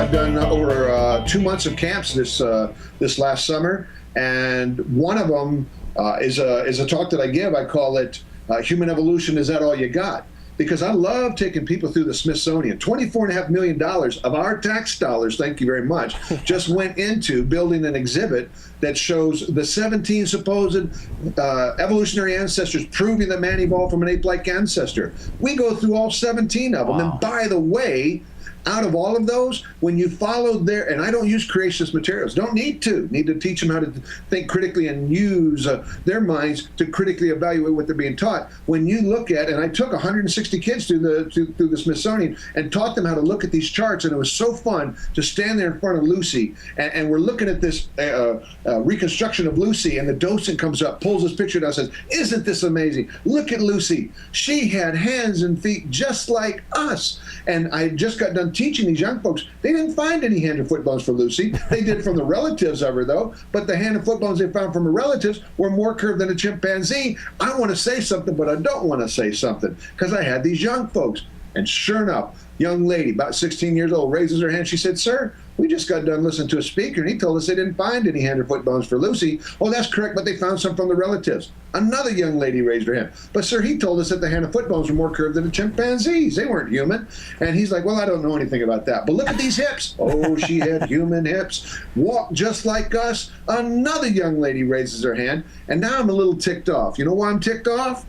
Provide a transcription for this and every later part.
I've done over 2 months of camps this last summer, and one of them is a talk that I give. I call it "Human Evolution. Is That All You Got?" Because I love taking people through the Smithsonian. $24.5 million of our tax dollars, thank you very much, just went into building an exhibit that shows the 17 supposed evolutionary ancestors proving that man evolved from an ape-like ancestor. We go through all 17 of them. Wow. And by the way, out of all of those, when you follow and I don't use creationist materials, don't need to teach them how to think critically and use their minds to critically evaluate what they're being taught. When you look at, and I took 160 kids through the Smithsonian and taught them how to look at these charts, and it was so fun to stand there in front of Lucy, and we're looking at this reconstruction of Lucy, and the docent comes up, pulls this picture down, and says, "Isn't this amazing? Look at Lucy. She had hands and feet just like us." And I just got done teaching these young folks. They didn't find any hand or foot bones for Lucy. They did from the relatives of her, though, but the hand and foot bones they found from her relatives were more curved than a chimpanzee. I want to say something, but I don't want to say something, because I had these young folks. And sure enough, young lady, about 16 years old, raises her hand. She said, "Sir, we just got done listening to a speaker, and he told us they didn't find any hand or foot bones for Lucy." "Oh, that's correct, but they found some from the relatives." Another young lady raised her hand. "But sir, he told us that the hand and foot bones were more curved than the chimpanzees. They weren't human." And he's like, "Well, I don't know anything about that. But look at these hips." "Oh, she had human hips. Walked just like us." Another young lady raises her hand. And now I'm a little ticked off. You know why I'm ticked off?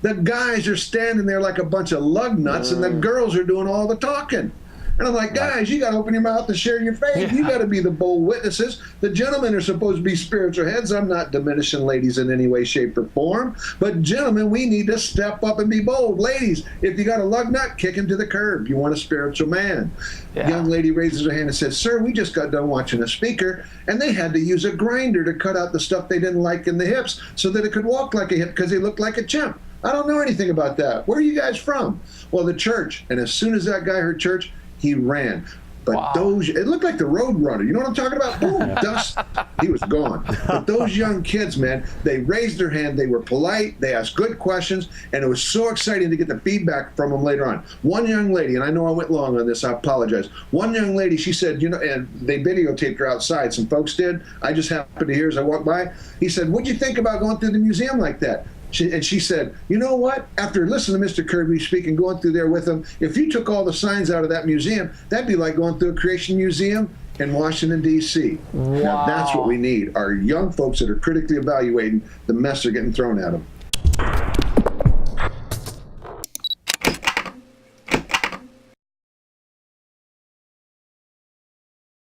The guys are standing there like a bunch of lug nuts, and the girls are doing all the talking. And I'm like, guys, you got to open your mouth and share your faith. You got to be the bold witnesses. The gentlemen are supposed to be spiritual heads. I'm not diminishing ladies in any way, shape, or form. But gentlemen, we need to step up and be bold. Ladies, if you got a lug nut, kick him to the curb. You want a spiritual man. Yeah. Young lady raises her hand and says, "Sir, we just got done watching a speaker, and they had to use a grinder to cut out the stuff they didn't like in the hips so that it could walk like a hip because they looked like a chimp." "I don't know anything about that." "Where are you guys from?" "Well, the church." And as soon as that guy heard church, he ran. But Wow. it looked like the Road Runner. You know what I'm talking about? Boom, dust. He was gone. But those young kids, man, they raised their hand. They were polite. They asked good questions. And it was so exciting to get the feedback from them later on. One young lady, and I know I went long on this, I apologize. One young lady, she said, and they videotaped her outside. Some folks did. I just happened to hear as I walked by. He said, "What'd you think about going through the museum like that?" She said, "You know what? After listening to Mr. Kirby speak and going through there with him, if you took all the signs out of that museum, that'd be like going through a creation museum in Washington, D.C. Wow. Now, that's what we need, are young folks that are critically evaluating the mess they're getting thrown at them.